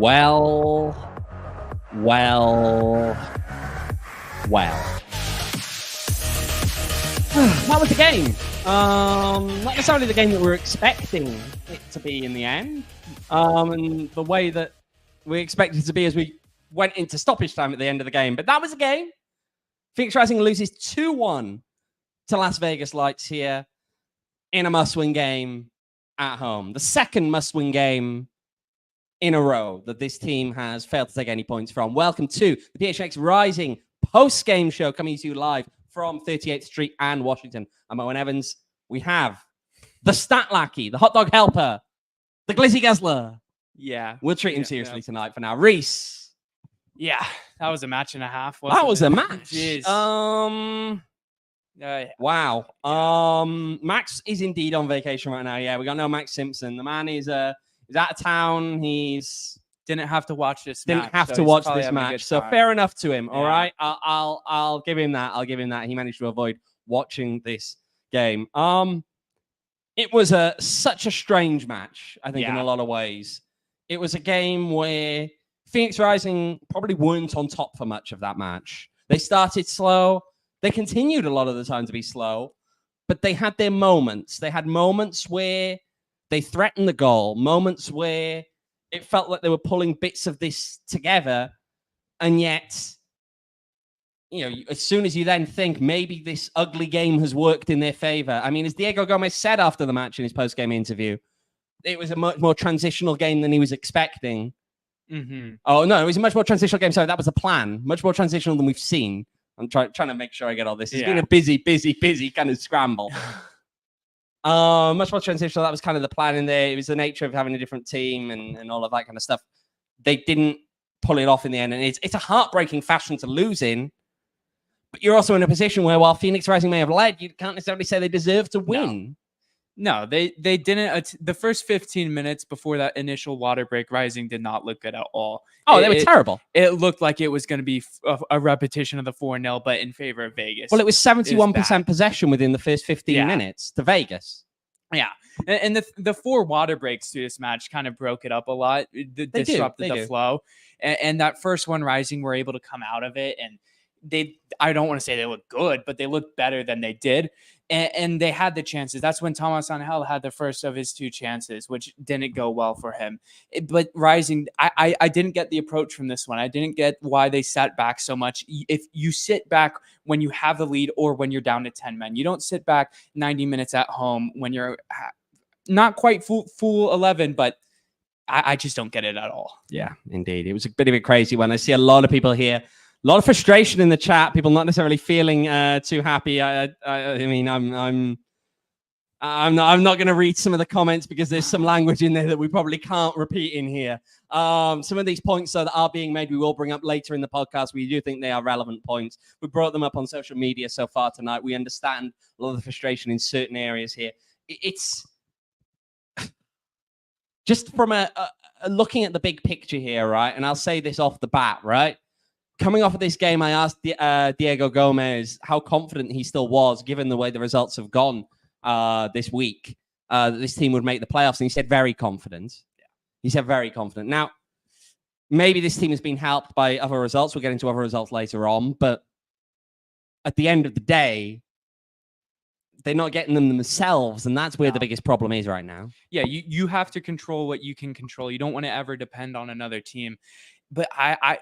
Well. That was the game. Not necessarily the game that we were expecting it to be in the end. And the way that we expected it to be as we went into stoppage time at the end of the game. But that was a game. Phoenix Rising loses 2-1 to Las Vegas Lights here in a must-win game at home. The second must-win game in a row that this team has failed to take any points from. Welcome to the PHX Rising post-game show coming to you live from 38th Street and Washington. I'm Owen Evans. We have the Stat Lackey, the Hot Dog Helper, the Glizzy Guzzler. Yeah. We'll treat him seriously tonight for now. Reese. Yeah, that was a match and a half. That was a match. Jeez. Wow. Max is indeed on vacation right now. Yeah, we got no Max Simpson. The man is out of town. He's didn't have to watch this. Match. So fair enough to him. All right. I'll give him that. He managed to avoid watching this game. It was such a strange match, I think, in a lot of ways. It was a game where Phoenix Rising probably weren't on top for much of that match. They started slow. They continued a lot of the time to be slow, but they had their moments. They had moments where they threatened the goal, moments where it felt like they were pulling bits of this together. And yet, as soon as you then think maybe this ugly game has worked in their favor. I mean, as Diego Gomez said after the match in his post-game interview, it was a much more transitional game than he was expecting. Mm-hmm. Oh, no, it was a much more transitional game. Sorry, that was the plan. Much more transitional than we've seen. I'm trying to make sure I get all this. It's been a busy kind of scramble. Much more transitional. That was kind of the plan in there. It was the nature of having a different team and all of that kind of stuff. They didn't pull it off in the end. And it's a heartbreaking fashion to lose in. But you're also in a position where while Phoenix Rising may have led, you can't necessarily say they deserve to win. No, they didn't. The first 15 minutes before that initial water break, Rising did not look good at all. They were terrible. It looked like it was going to be a repetition of the 4-0, but in favor of Vegas. Well, it was 71% possession within the first 15 minutes to Vegas. Yeah, and the 4 water breaks through this match kind of broke it up a lot, disrupted the flow. And that first one, Rising were able to come out of it, and I don't want to say they look good, but they look better than they did. And they had the chances. That's when Tomas Angel had the first of his 2 chances, which didn't go well for him. But Rising, I didn't get the approach from this one. I didn't get why they sat back so much. If you sit back when you have the lead or when you're down to 10 men, you don't sit back 90 minutes at home when you're not quite full 11, but I just don't get it at all. Yeah, indeed. It was a bit of a crazy one. I see a lot of people here. A lot of frustration in the chat. People not necessarily feeling too happy. I mean, I'm not going to read some of the comments because there's some language in there that we probably can't repeat in here. Some of these points that are being made, we will bring up later in the podcast. We do think they are relevant points. We brought them up on social media so far tonight. We understand a lot of the frustration in certain areas here. It's just from a looking at the big picture here, right? And I'll say this off the bat, right? Coming off of this game, I asked Diego Gomez how confident he still was, given the way the results have gone this week, that this team would make the playoffs. And he said very confident. Yeah. He said very confident. Now, maybe this team has been helped by other results. We'll get into other results later on. But at the end of the day, they're not getting them themselves. And that's where the biggest problem is right now. Yeah, you have to control what you can control. You don't want to ever depend on another team. But I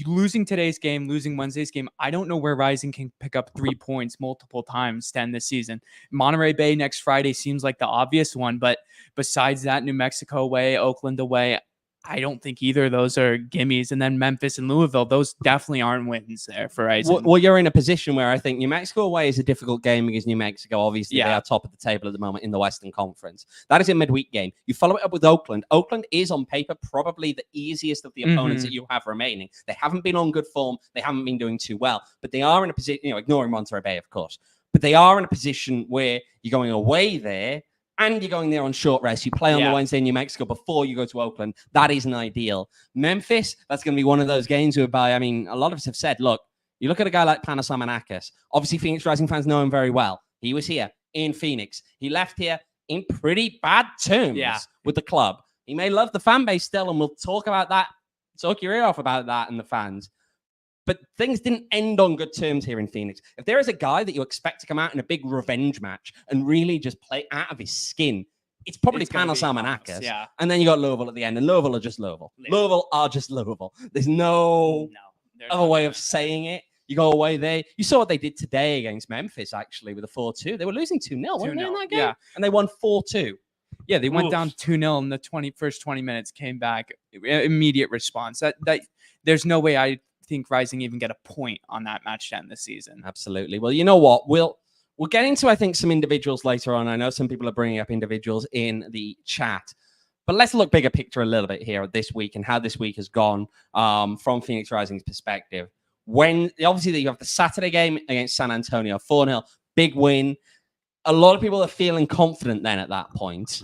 losing today's game, losing Wednesday's game, I don't know where Rising can pick up 3 points multiple times 10 this season. Monterey Bay next Friday seems like the obvious one, but besides that, New Mexico away, Oakland away, I don't think either of those are gimmies. And then Memphis and Louisville, those definitely aren't wins there for Rising. Well, you're in a position where I think New Mexico away is a difficult game because New Mexico, obviously, they are top of the table at the moment in the Western Conference. That is a midweek game. You follow it up with Oakland. Oakland is on paper probably the easiest of the opponents that you have remaining. They haven't been on good form. They haven't been doing too well, but they are in a position, ignoring Monterey Bay, of course, but they are in a position where you're going away there and you're going there on short rest. You play on the Wednesday in New Mexico before you go to Oakland. That isn't ideal. Memphis, that's going to be one of those games whereby, I mean, a lot of us have said, look, you look at a guy like Panos Amanakis. Obviously, Phoenix Rising fans know him very well. He was here in Phoenix. He left here in pretty bad terms with the club. He may love the fan base still, and we'll talk about that talk your ear off about that and the fans. But things didn't end on good terms here in Phoenix. If there is a guy that you expect to come out in a big revenge match and really just play out of his skin, it's probably Panos Almanacas. Yeah. And then you got Louisville at the end, and Louisville are just Louisville. Louisville are just Louisville. There's no other way of saying it. You go away there. You saw what they did today against Memphis, actually, with a 4-2. They were losing 2-0, weren't they, in that game? Yeah. And they won 4-2. Yeah, they went down 2-0 in the first 20 minutes, came back, immediate response. That there's no way I think Rising even get a point on that match to end this season. Absolutely. Well, you know what? We'll get into, I think, some individuals later on. I know some people are bringing up individuals in the chat. But let's look bigger picture a little bit here at this week and how this week has gone from Phoenix Rising's perspective. When obviously you have the Saturday game against San Antonio, 4-0, big win. A lot of people are feeling confident then at that point.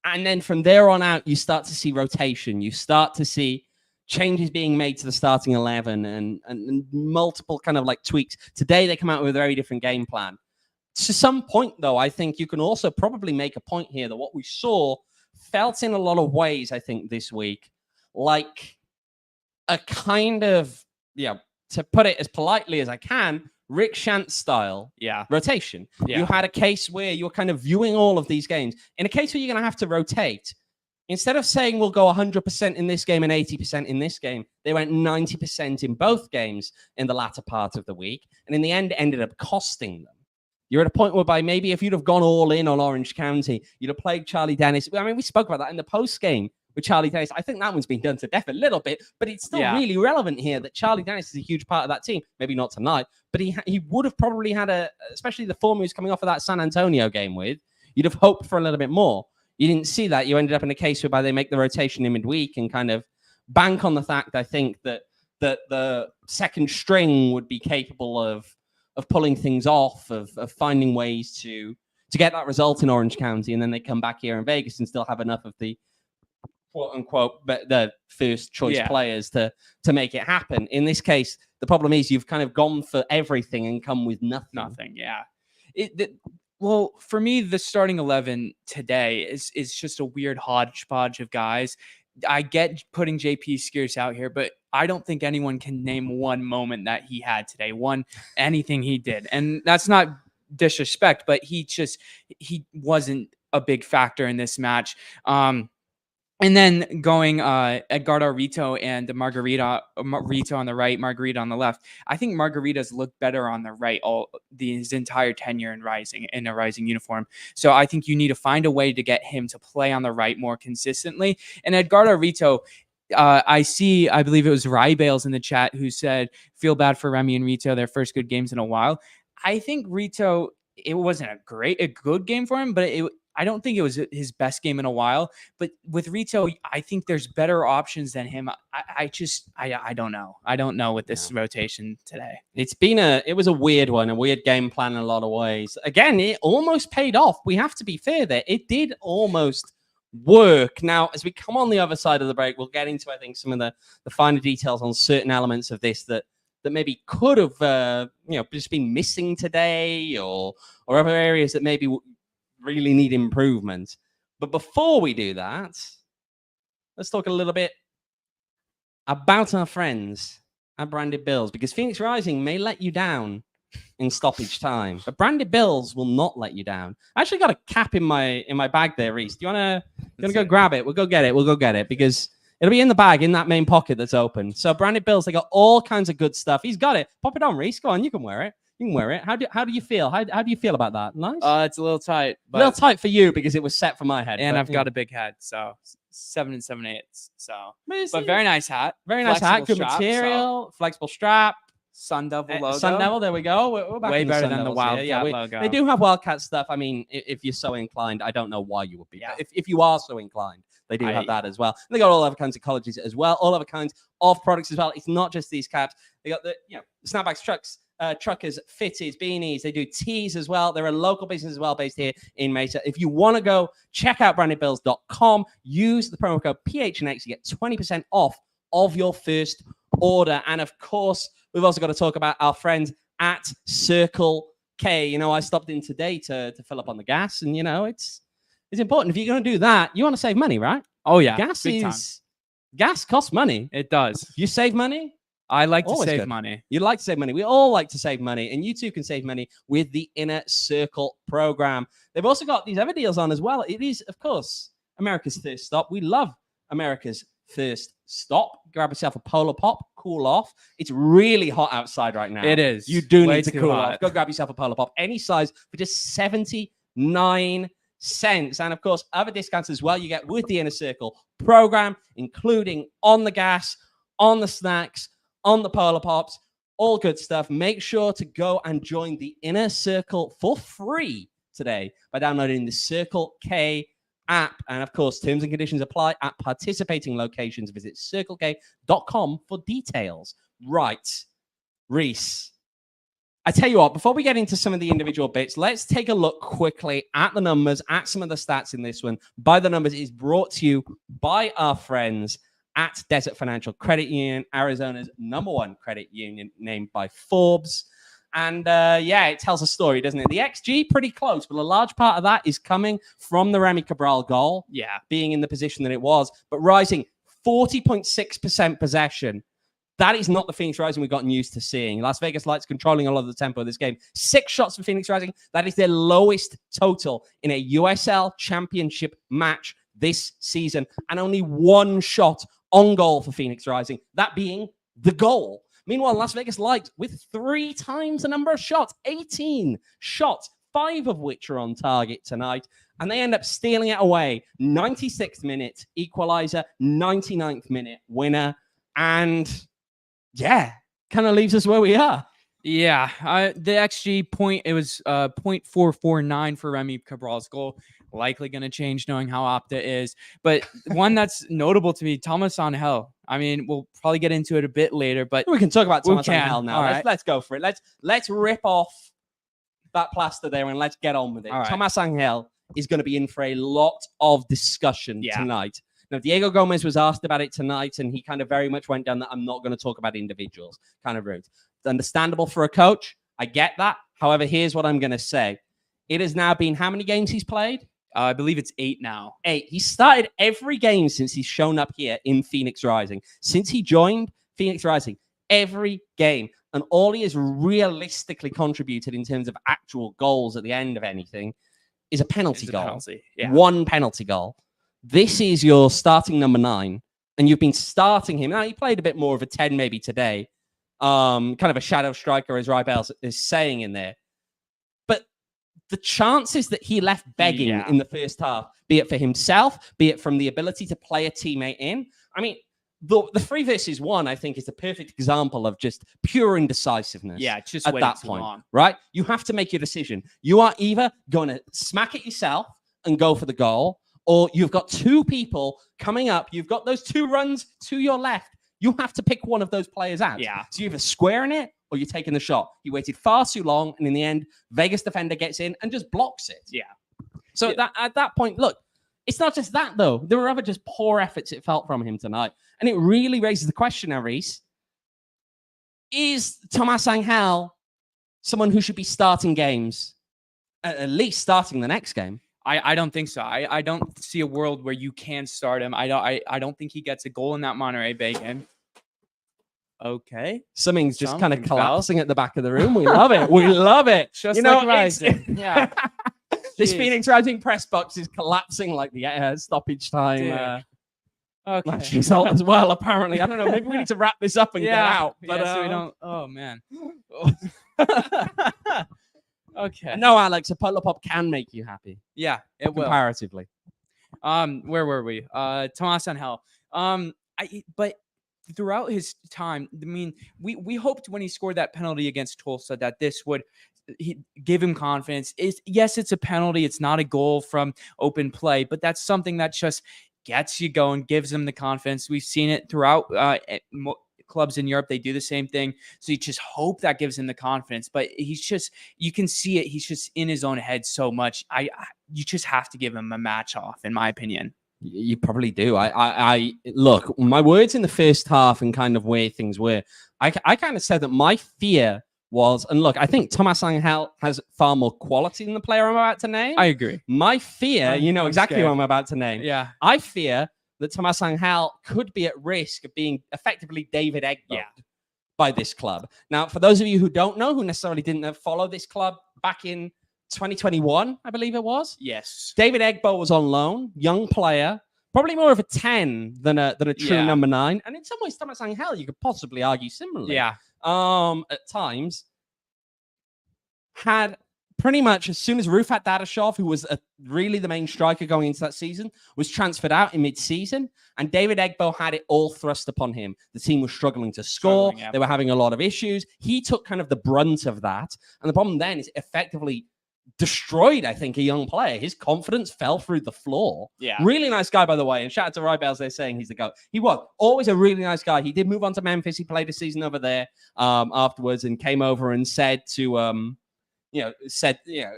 And then from there on out, you start to see rotation. You start to see changes being made to the starting 11 and multiple kind of like tweaks. Today, they come out with a very different game plan. To some point, though, I think you can also probably make a point here that what we saw felt in a lot of ways, I think, this week, like a kind of, to put it as politely as I can, Rick Shantz style rotation. Yeah. You had a case where you're kind of viewing all of these games. In a case where you're going to have to rotate, instead of saying we'll go 100% in this game and 80% in this game, they went 90% in both games in the latter part of the week. And in the end, it ended up costing them. You're at a point whereby maybe if you'd have gone all in on Orange County, you'd have played Charlie Dennis. I mean, we spoke about that in the post game with Charlie Dennis. I think that one's been done to death a little bit, but it's still really relevant here that Charlie Dennis is a huge part of that team. Maybe not tonight, but he would have probably had especially the form he was coming off of that San Antonio game with, you'd have hoped for a little bit more. You didn't see that. You ended up in a case whereby they make the rotation in midweek and kind of bank on the fact, I think, that the second string would be capable of pulling things off, of finding ways to get that result in Orange County, and then they come back here in Vegas and still have enough of the quote-unquote the first choice players to make it happen. In this case, the problem is you've kind of gone for everything and come with nothing. Well, for me, the starting 11 today is just a weird hodgepodge of guys. I get putting JP Scarce out here, but I don't think anyone can name one moment that he had today, anything he did. And that's not disrespect, but he wasn't a big factor in this match. And then going Edgardo Rito and Rito on the right, Margarita on the left. I think Margarita's looked better on the right his entire tenure in a Rising uniform. So I think you need to find a way to get him to play on the right more consistently. And Edgardo Rito, I believe it was Rye Bales in the chat who said, feel bad for Remi and Rito, their first good games in a while. I think Rito, it wasn't a good game for him, but I don't think it was his best game in a while, but with Rito, I think there's better options than him. I don't know. I don't know with this rotation today. It was a weird one, a weird game plan in a lot of ways. Again, it almost paid off. We have to be fair there. It did almost work. Now, as we come on the other side of the break, we'll get into, I think, some of the finer details on certain elements of this that maybe could have, just been missing today or other areas that maybe really need improvement. But before we do that, let's talk a little bit about our friends at Branded Bills, because Phoenix Rising may let you down in stoppage time, but Branded Bills will not let you down. I actually got a cap in my bag there, Reese. Do you want to go grab it? We'll go get it because it'll be in the bag in that main pocket that's open. So Branded Bills, they got all kinds of good stuff. He's got it. Pop it on, Reese. Go on, you can wear it. You can wear it. How do you feel? How do you feel about that? Nice. It's a little tight. But... a little tight for you because it was set for my head. And I've got a big head, so 7 7/8. So, but very nice hat. Very nice hat. Good material. Flexible strap. Sun Devil logo. Sun Devil. There we go. We're back. Way better than the Wildcat logo. They do have Wildcat stuff. I mean, if you're so inclined, I don't know why you would be. Yeah. If you are so inclined, they do have that as well. They got all other kinds of colleges as well. All other kinds of products as well. It's not just these caps. They got the snapbacks, truckers, fitties, beanies. They do tees as well. They're a local business as well based here in Mesa. If you want to go check out brandedbills.com, use the promo code PHNX, you get 20% off of your first order. And of course, we've also got to talk about our friends at Circle K. I stopped in today to fill up on the gas, and it's important. If you're going to do that, you want to save money, right? Oh yeah, gas is Gas costs money. It does. You save money? I like to save money. You like to save money. We all like to save money, and you too can save money with the Inner Circle program. They've also got these other deals on as well. It is, of course, America's First Stop. We love America's First Stop. Grab yourself a Polar Pop, cool off. It's really hot outside right now. It is. You do need to cool off. Go grab yourself a Polar Pop, any size, for just 79 cents. And of course, other discounts as well you get with the Inner Circle program, including on the gas, on the snacks, on the Polar Pops, all good stuff. Make sure to go and join the Inner Circle for free today by downloading the Circle K app. And of course, terms and conditions apply at participating locations. Visit circlek.com for details. Right, Rees. I tell you what, before we get into some of the individual bits, let's take a look quickly at the numbers, at some of the stats in this one. By the Numbers is brought to you by our friends at Desert Financial Credit Union, Arizona's #1 credit union, named by Forbes. And yeah, it tells a story, doesn't it? The XG, pretty close, but a large part of that is coming from the Remi Cabral goal, being in the position that it was, but rising 40.6% possession. That is not the Phoenix Rising we've gotten used to seeing. Las Vegas Lights controlling a lot of the tempo of this game. 6 shots for Phoenix Rising. That is their lowest total in a USL Championship match this season. And only 1 shot on goal for Phoenix Rising, that being the goal. Meanwhile, Las Vegas Lights with 3 times the number of shots, 18 shots, 5 of which are on target tonight. And they end up stealing it away. 96th minute equalizer, 99th minute winner. And yeah, kind of leaves us where we are. Yeah, the XG point, it was 0.449 for Remi Cabral's goal. Likely going to change knowing how Opta is. But one that's notable to me, Tomas Angel. I mean, we'll probably get into it a bit later, but we can talk about Tomas Angel now. Right. Let's go for it. Let's rip off that plaster there and let's get on with it. Right. Tomas Angel is going to be in for a lot of discussion tonight. Now, Diego Gomez was asked about it tonight, and he kind of very much went down that I'm not going to talk about individuals kind of route. It's understandable for a coach. I get that. However, here's what I'm going to say. It has now been how many games he's played? I believe it's 8 now. 8. He started every game since he's shown up here in Phoenix Rising. Since he joined Phoenix Rising, every game. And all he has realistically contributed in terms of actual goals at the end of anything is a penalty goal. Yeah. 1 penalty goal. This is your starting number 9, and you've been starting him. Now, he played a bit more of a 10 maybe today. Kind of a shadow striker, as Rybell is saying in there. But the chances that he left begging in the first half, be it for himself, be it from the ability to play a teammate in. I mean, the 3 versus 1, I think, is the perfect example of just pure indecisiveness. Yeah, just at that point, right? You have to make your decision. You are either going to smack it yourself and go for the goal, or you've got 2 people coming up. You've got those 2 runs to your left. You have to pick one of those players out. Yeah. So you're either squaring it or you're taking the shot. You waited far too long, and in the end, Vegas defender gets in and just blocks it. Yeah. So at that point, look, it's not just that, though. There were other just poor efforts it felt from him tonight. And it really raises the question now, Rees. Is Tomas Angel someone who should be starting games, at least starting the next game? I don't think so. I don't see a world where you can start him. I don't think he gets a goal in that Monterey Bay game. Okay. Something's just kind of collapsing at the back of the room. We love it. We love it. Just like Rising. Yeah. This Phoenix Rising press box is collapsing like the stoppage time match result as well, apparently. I don't know. Maybe we need to wrap this up and get out. But so we don't. Oh, man. Okay. No, Alex, a Polar Pop can make you happy. Yeah, it will. Comparatively. Where were we? Tomas Angel. But throughout his time, I mean, we hoped when he scored that penalty against Tulsa that this would give him confidence. Yes, it's a penalty. It's not a goal from open play, but that's something that just gets you going, gives him the confidence. We've seen it throughout clubs in Europe. They do the same thing. So you just hope that gives him the confidence, but he's just, you can see it. He's just in his own head so much. You just have to give him a match off, in my opinion. You probably do. I look, my words in the first half and kind of where things were, I kind of said that my fear was, and look, I think Tomas Angel has far more quality than the player I'm about to name. I agree. My fear, you know exactly what I'm about to name. Yeah. I fear that Tomas Angel could be at risk of being effectively David Egbo by this club. Now, for those of you who don't know, who necessarily didn't follow this club back in 2021, I believe it was. Yes. David Egbo was on loan, young player, probably more of a 10 than a true number 9. And in some ways, Tomas Angel, you could possibly argue similarly. Yeah. At times, had pretty much as soon as Rufat Dadashov, who was really the main striker going into that season, was transferred out in mid-season, and David Egbo had it all thrust upon him. The team was struggling to score. They were having a lot of issues. He took kind of the brunt of that. And the problem then is effectively destroyed, I think, a young player. His confidence fell through the floor. Yeah. Really nice guy, by the way. And shout out to Rybels, they're saying he's the GOAT. He was always a really nice guy. He did move on to Memphis. He played a season over there afterwards and came over and said to...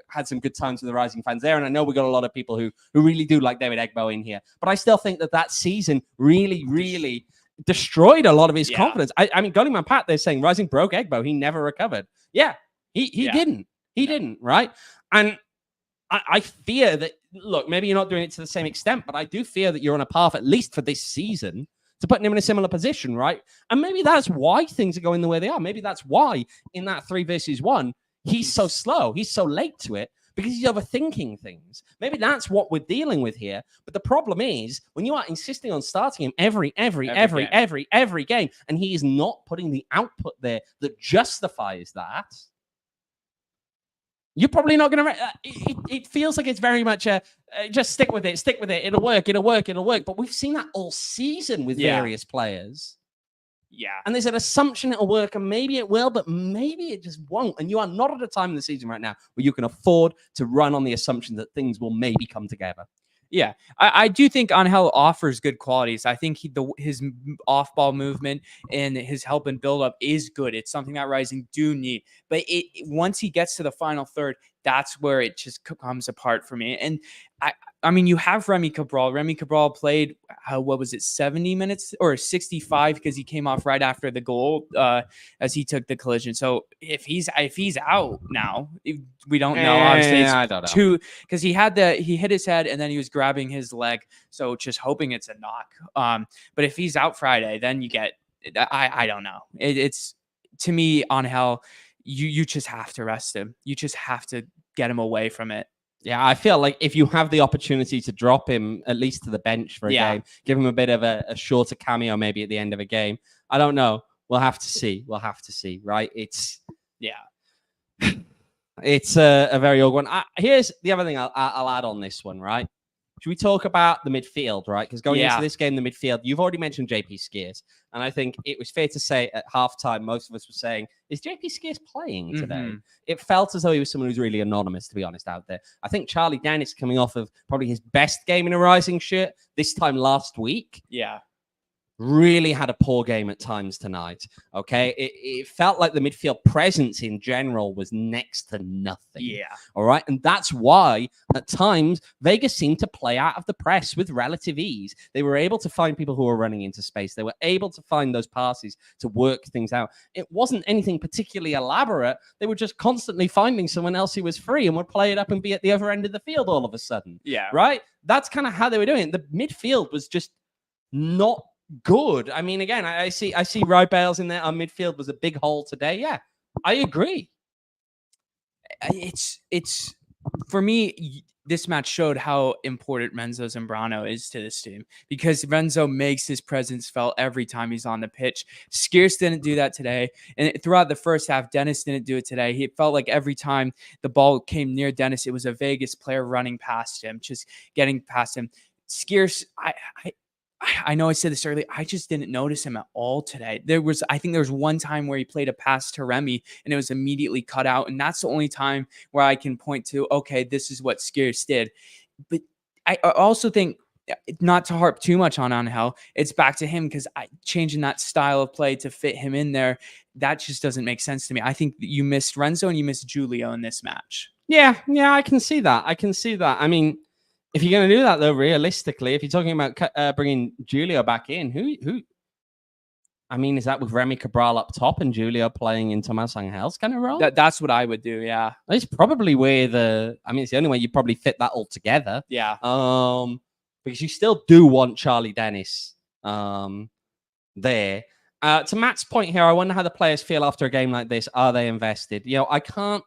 had some good times with the Rising fans there. And I know we got a lot of people who really do like David Egbo in here. But I still think that season really, really destroyed a lot of his confidence. I mean, Gunning Man Pat, they're saying Rising broke Egbo. He never recovered. Yeah, he didn't. He didn't, right? And I fear that, look, maybe you're not doing it to the same extent, but I do fear that you're on a path, at least for this season, to putting him in a similar position, right? And maybe that's why things are going the way they are. Maybe that's why in that 3 versus 1, he's so slow. He's so late to it because he's overthinking things. Maybe that's what we're dealing with here. But the problem is when you are insisting on starting him every game, and he is not putting the output there that justifies that, you're probably not going to... It feels like it's very much a just stick with it. It'll work. But we've seen that all season with various players. Yeah. And there's an assumption it'll work, and maybe it will, but maybe it just won't. And you are not at a time in the season right now where you can afford to run on the assumption that things will maybe come together. Yeah, I do think Angel offers good qualities. I think his off-ball movement and his help and build-up is good. It's something that Rising do need. But once he gets to the final third, that's where it just comes apart for me. And I mean, you have Remi Cabral. Remi Cabral played, 70 minutes or 65 because he came off right after the goal as he took the collision. So if he's out now, we don't know. Obviously, I don't know. Because he hit his head and then he was grabbing his leg. So just hoping it's a knock. But if he's out Friday, then you get, I don't know. It's to me, Angel, you just have to rest him. You just have to get him away from it. Yeah, I feel like if you have the opportunity to drop him at least to the bench for a game, give him a bit of a shorter cameo maybe at the end of a game. I don't know. We'll have to see. Right? It's a very old one. Here's the other thing I'll add on this one, right? Should we talk about the midfield, right? Because going into this game, the midfield, you've already mentioned JP Skeers. And I think it was fair to say at halftime, most of us were saying, is JP Skeers playing today? It felt as though he was someone who's really anonymous, to be honest, out there. I think Charlie Dennis coming off of probably his best game in a Rising shirt this time last week. Yeah. Really had a poor game at times tonight. Okay. It felt like the midfield presence in general was next to nothing. Yeah. All right. And that's why at times Vegas seemed to play out of the press with relative ease. They were able to find people who were running into space. They were able to find those passes to work things out. It wasn't anything particularly elaborate. They were just constantly finding someone else who was free and would play it up and be at the other end of the field all of a sudden. Yeah. Right. That's kind of how they were doing it. The midfield was just not good. I mean, again, I see Rye Bales in there. Our midfield was a big hole today. Yeah, I agree. It's for me, this match showed how important Renzo Zambrano is to this team because Renzo makes his presence felt every time he's on the pitch. Skeers didn't do that today. And throughout the first half, Dennis didn't do it today. He felt like every time the ball came near Dennis, it was a Vegas player running past him, just getting past him. Skeers, I know I said this earlier. I just didn't notice him at all today. I think there was one time where he played a pass to Remi and it was immediately cut out. And that's the only time where I can point to, okay, this is what Skeers did. But I also think, not to harp too much on Angel, it's back to him because changing that style of play to fit him in there, that just doesn't make sense to me. I think you missed Renzo and you missed Julio in this match. Yeah, I can see that. I mean, if you're going to do that, though, realistically, if you're talking about bringing Julio back in, who? I mean, is that with Remi Cabral up top and Julio playing in Tomas Angel's kind of role? That's what I would do, yeah. It's probably where it's the only way you probably fit that all together. Yeah. because you still do want Charlie Dennis there. To Matt's point here, I wonder how the players feel after a game like this. Are they invested? I can't.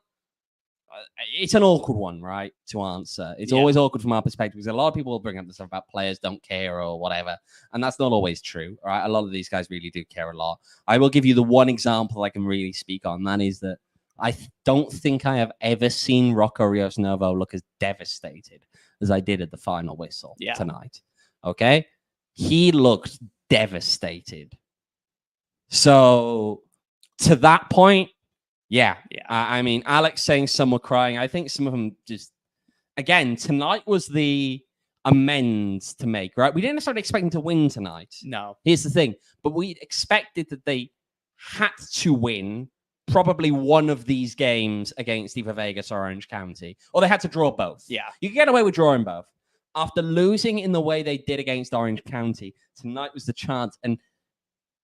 It's an awkward one, right, to answer. It's always awkward from our perspective because a lot of people will bring up the stuff about players don't care or whatever, and that's not always true, right? A lot of these guys really do care a lot. I will give you the one example I can really speak on. That is that I don't think I have ever seen Rocco Rios Novo look as devastated as I did at the final whistle tonight. Okay? He looked devastated. So, to that point, I mean, Alex saying some were crying. I think some of them just, again, tonight was the amends to make, right? We didn't necessarily expect them to win tonight. No. Here's the thing. But we expected that they had to win probably one of these games against either Vegas or Orange County, or they had to draw both. Yeah. You can get away with drawing both. After losing in the way they did against Orange County, tonight was the chance. And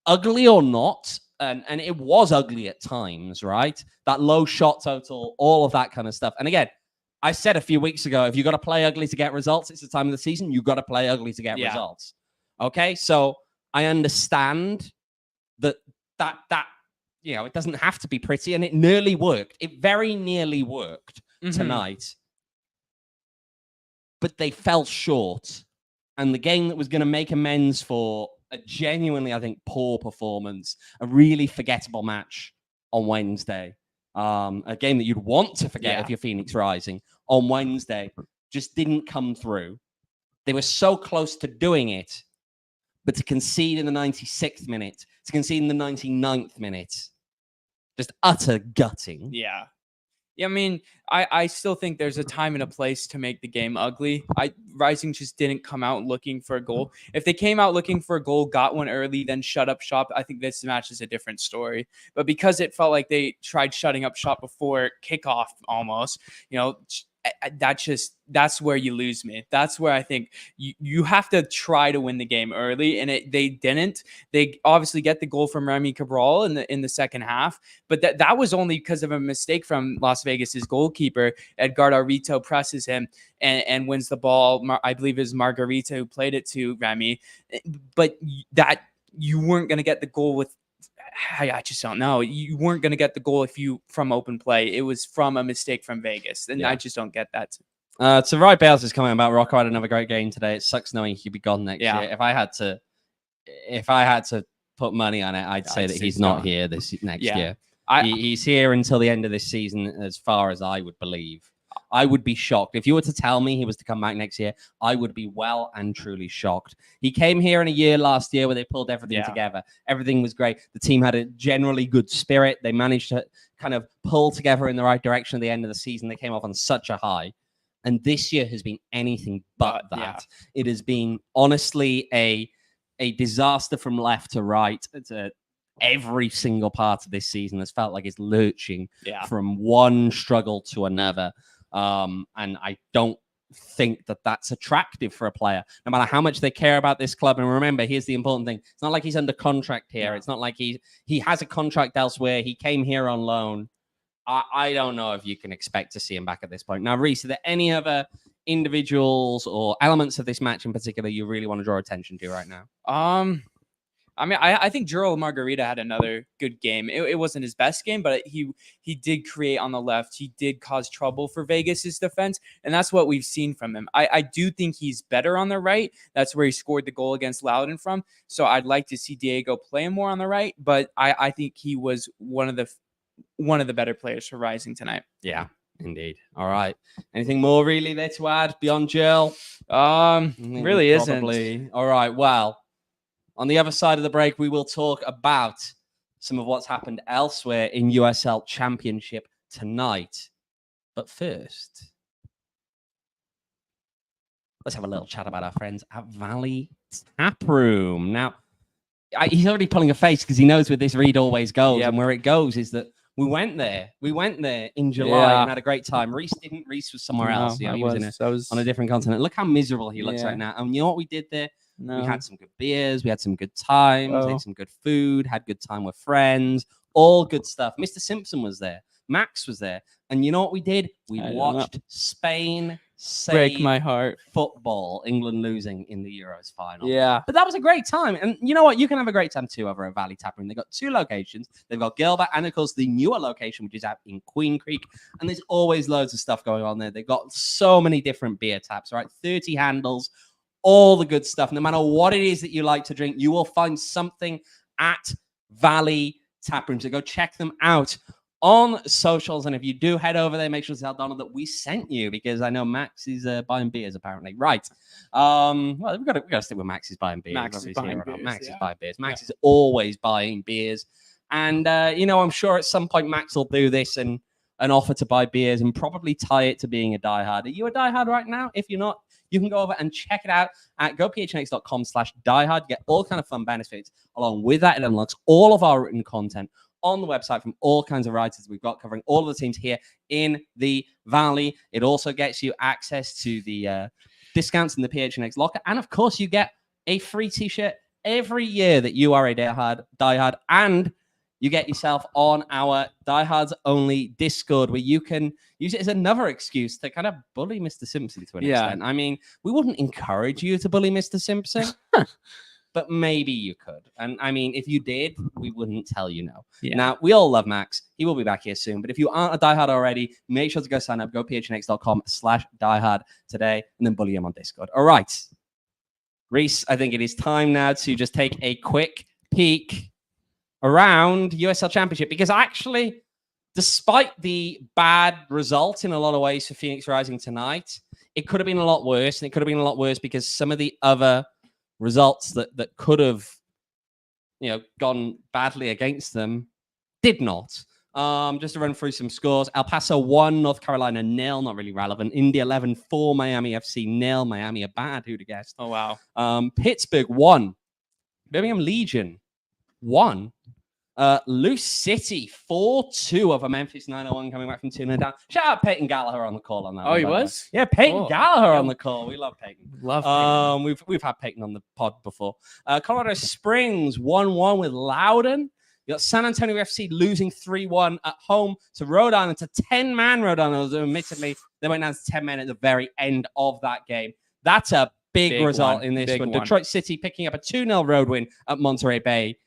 ugly or not, and it was ugly at times, right? That low shot total, all of that kind of stuff. And again, I said a few weeks ago, if you got to play ugly to get results, it's the time of the season. You got to play ugly to get results. Okay, so I understand that it doesn't have to be pretty, and it nearly worked. It very nearly worked tonight, but they fell short. And the game that was going to make amends for a genuinely, I think, poor performance, a really forgettable match on Wednesday, a game that you'd want to forget if you're Phoenix Rising on Wednesday, just didn't come through. They were so close to doing it, but to concede in the 96th minute, to concede in the 99th minute, just utter gutting. Yeah. I mean, I still think there's a time and a place to make the game ugly. Rising just didn't come out looking for a goal. If they came out looking for a goal, got one early, then shut up shop, I think this match is a different story. But because it felt like they tried shutting up shop before kickoff almost, that's where you lose me. That's where I think you have to try to win the game early, and they didn't. They obviously get the goal from Remi Cabral in the second half, but that was only because of a mistake from Las Vegas's goalkeeper. Edgardo Rito presses him and wins the ball. I believe it was Margarita who played it to Remi, but that you weren't going to get the goal with. I just don't know. You weren't going to get the goal from open play. It was from a mistake from Vegas. And I just don't get that. So Ryan Bales is coming about Rocco had another great game today. It sucks knowing he'd be gone next year. If I had to put money on it, I'd say that he's not here this next year. He's here until the end of this season, as far as I would believe. I would be shocked. If you were to tell me he was to come back next year, I would be well and truly shocked. He came here in a year last year where they pulled everything together. Everything was great. The team had a generally good spirit. They managed to kind of pull together in the right direction at the end of the season. They came off on such a high. And this year has been anything but that. Yeah. It has been honestly a disaster from left to right. Every single part of this season has felt like it's lurching from one struggle to another. And I don't think that that's attractive for a player, no matter how much they care about this club. And remember, here's the important thing. It's not like he's under contract here. Yeah. It's not like he has a contract elsewhere. He came here on loan. I don't know if you can expect to see him back at this point. Now, Rees, are there any other individuals or elements of this match in particular you really want to draw attention to right now? I mean, I think Gerald Margarita had another good game. It wasn't his best game, but he did create on the left. He did cause trouble for Vegas's defense, and that's what we've seen from him. I do think he's better on the right. That's where he scored the goal against Loudoun from. So I'd like to see Diego play more on the right, but I think he was one of the better players for Rising tonight. Yeah, indeed. All right. Anything more really there to add beyond Jill? Really isn't. All right. Well, on the other side of the break, we will talk about some of what's happened elsewhere in USL Championship tonight. But first, let's have a little chat about our friends at Valley Tap Room. Now, he's already pulling a face because he knows where this read always goes. Yep. And where it goes is that we went there in July and had a great time. Rees didn't. Rees was somewhere else. He was on a different continent. Look how miserable he looks right now. And you know what we did there? No. We had some good beers. We had some good times. Ate some good food. Had good time with friends. All good stuff. Mr. Simpson was there. Max was there. And you know what we did? We watched Spain break my heart. Football, England losing in the Euros final. Yeah. But that was a great time. And you know what? You can have a great time too over at Valley Tap Room. They've got 2 locations. They've got Gilbert and, of course, the newer location, which is out in Queen Creek. And there's always loads of stuff going on there. They've got so many different beer taps, right? 30 handles, all the good stuff. No matter what it is that you like to drink, you will find something at Valley Tap Room. So go check them out on socials, and if you do head over there, make sure to tell Donald that we sent you, because I know Max is buying beers apparently. Right. Well, we've got to stick with Max is buying beers. Max is buying beers. Max is always buying beers, and I'm sure at some point Max will do this and offer to buy beers and probably tie it to being a diehard. Are you a diehard right now? If you're not, you can go over and check it out at gophnx.com/diehard. Get all kind of fun benefits along with that. It unlocks all of our written content on the website from all kinds of writers we've got covering all of the teams here in the Valley. It also gets you access to the discounts in the PHNX locker. And of course, you get a free t-shirt every year that you are a diehard. And you get yourself on our Diehards Only Discord, where you can use it as another excuse to kind of bully Mr. Simpson to an extent. I mean, we wouldn't encourage you to bully Mr. Simpson. But maybe you could. And I mean, if you did, we wouldn't tell you no. Yeah. Now, we all love Max. He will be back here soon. But if you aren't a diehard already, make sure to go sign up. Go phnx.com/diehard today and then bully him on Discord. All right. Reese, I think it is time now to just take a quick peek around USL Championship, because actually, despite the bad result in a lot of ways for Phoenix Rising tonight, it could have been a lot worse. And it could have been a lot worse because some of the other results that could have, gone badly against them did not. Just to run through some scores: El Paso 1, North Carolina 0, not really relevant. Indy 11 4, Miami FC 0. Miami are bad. Who'd have guessed? Oh wow. Pittsburgh 1, Birmingham Legion 1. Loose City 4-2 over Memphis 901, coming back from 2-0 down. Shout out Peyton Gallagher on the call on that. Oh, he was? Yeah, Peyton Gallagher on the call. We love Peyton. Love Peyton. We've had Peyton on the pod before. Colorado Springs 1-1 with Loudon. You got San Antonio FC losing 3-1 at home to Rhode Island, to 10-man Rhode Island. Admittedly, they went down to 10 men at the very end of that game. That's a big result in this one. Detroit City picking up a 2-0 road win at Monterey Bay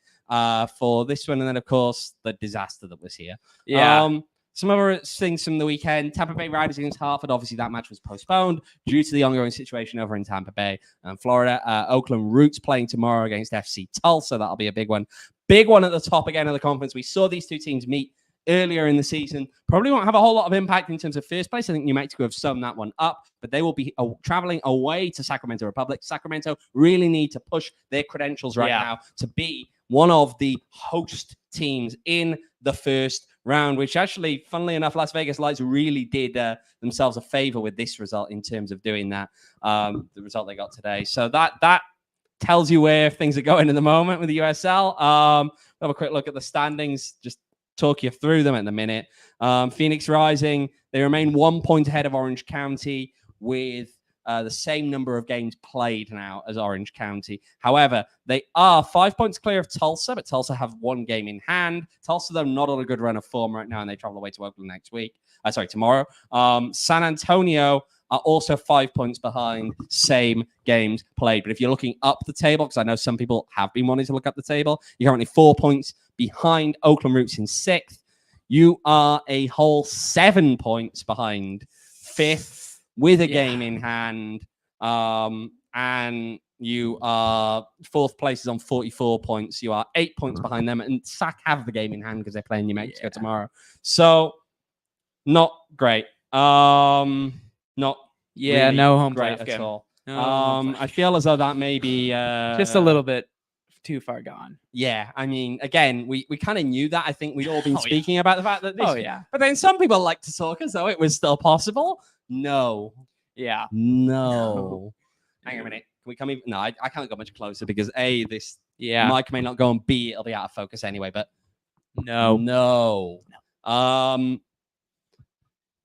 for this one. And then, of course, the disaster that was here. Yeah. Some other things from the weekend: Tampa Bay Riders against Hartford. Obviously, that match was postponed due to the ongoing situation over in Tampa Bay and Florida. Oakland Roots playing tomorrow against FC Tulsa. That'll be a big one. Big one at the top again of the conference. We saw these two teams meet earlier in the season. Probably won't have a whole lot of impact in terms of first place. I think New Mexico have summed that one up, but they will be traveling away to Sacramento Republic. Sacramento really need to push their credentials right now to be one of the host teams in the first round, which actually, funnily enough, Las Vegas Lights really did themselves a favor with this result in terms of doing that, the result they got today. So that tells you where things are going at the moment with the USL. We'll have a quick look at the standings, just talk you through them at the minute. Phoenix Rising, they remain 1 point ahead of Orange County with the same number of games played now as Orange County. However, they are 5 points clear of Tulsa, but Tulsa have one game in hand. Tulsa, though, not on a good run of form right now, and they travel away to Oakland tomorrow. San Antonio are also 5 points behind, same games played. But if you're looking up the table, because I know some people have been wanting to look up the table, you're currently 4 points behind Oakland Roots in 6th. You are a whole 7 points behind 5th with a game in hand. And you are 4th place is on 44 points. You are 8 points behind them. And SAC have the game in hand because they're playing New Mexico tomorrow. So, not great. No home great at all. I feel as though that may be just a little bit too far gone. Yeah, I mean, again, we kind of knew that. I think we'd all been speaking about the fact that this. But then some people like to talk as though it was still possible. No. Yeah. No. Hang on a minute. Can we come even? No, I can't go much closer because A, this mic may not go, and B, it'll be out of focus anyway. But no.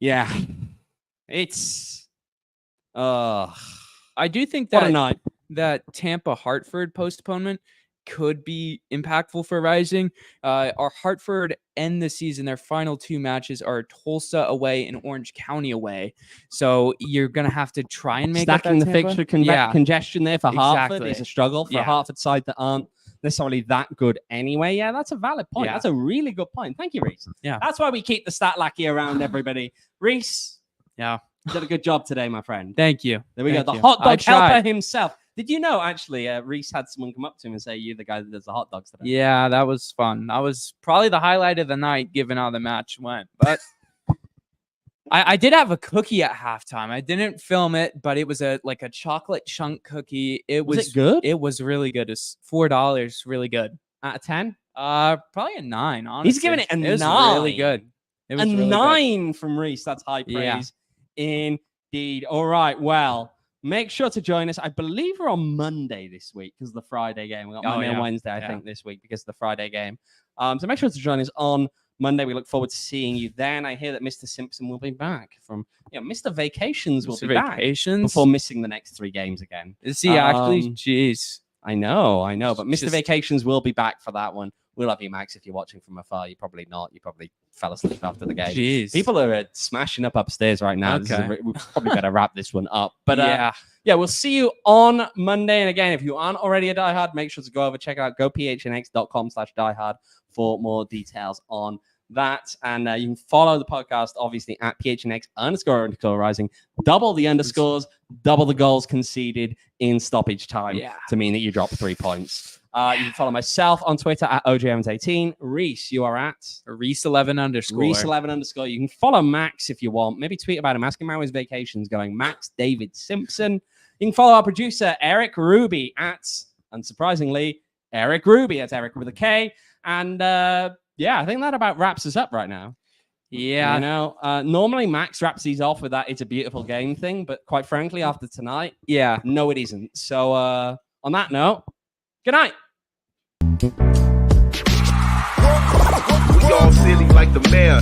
Yeah. It's I do think what a night. That Tampa Hartford postponement could be impactful for Rising. Our Hartford end the season. Their final 2 matches are Tulsa away and Orange County away. So you're going to have to try and make stacking the fixture congestion there for Hartford is a struggle for a Hartford side that aren't necessarily that good anyway. Yeah, that's a valid point. That's a really good point. Thank you, Rees. Yeah. That's why we keep the stat lackey around, everybody. Rees. Yeah. You did a good job today, my friend. Thank you. There we go. The hot dog helper himself. Did you know, actually, Rees had someone come up to him and say, you're the guy that does the hot dogs today? Yeah, that was fun. That was probably the highlight of the night, given how the match went. But I did have a cookie at halftime. I didn't film it, but it was a chocolate chunk cookie. Was it good? It was really good. It's $4. Really good. Out of 10? Probably a 9, honestly. He's giving it a 9. It was really good. It was a really 9 from Rees. That's high praise. Indeed. All right. Well, make sure to join us. I believe we're on Monday this week because of the Friday game. We got Monday and Wednesday, I think, this week because of the Friday game. So make sure to join us on Monday. We look forward to seeing you then. I hear that Mr. Simpson will be back from, Mr. Vacations will be back before missing the next 3 games again. Is he actually? Jeez. I know. But Mr. Vacations will be back for that one. We love you, Max. If you're watching from afar, you're probably not. You probably fell asleep after the game. Jeez. People are smashing up upstairs right now. Okay. We probably better wrap this one up. But we'll see you on Monday. And again, if you aren't already a diehard, make sure to go over, check out gophnx.com/diehard for more details on that. And you can follow the podcast, obviously, at PHNX__rising. Double the underscores, double the goals conceded in stoppage time to mean that you drop 3 points. You can follow myself on Twitter at OJM18. Rees, you are at Rees11_. Rees11_. You can follow Max if you want. Maybe tweet about him, ask him how his vacation's going. Max David Simpson. You can follow our producer, Eric Ruby, at, unsurprisingly, Eric Ruby. That's Eric with a K. And I think that about wraps us up right now. Yeah. Normally Max wraps these off with that "it's a beautiful game" thing, but quite frankly, after tonight, no, it isn't. So on that note, good night. We all silly like the mayor.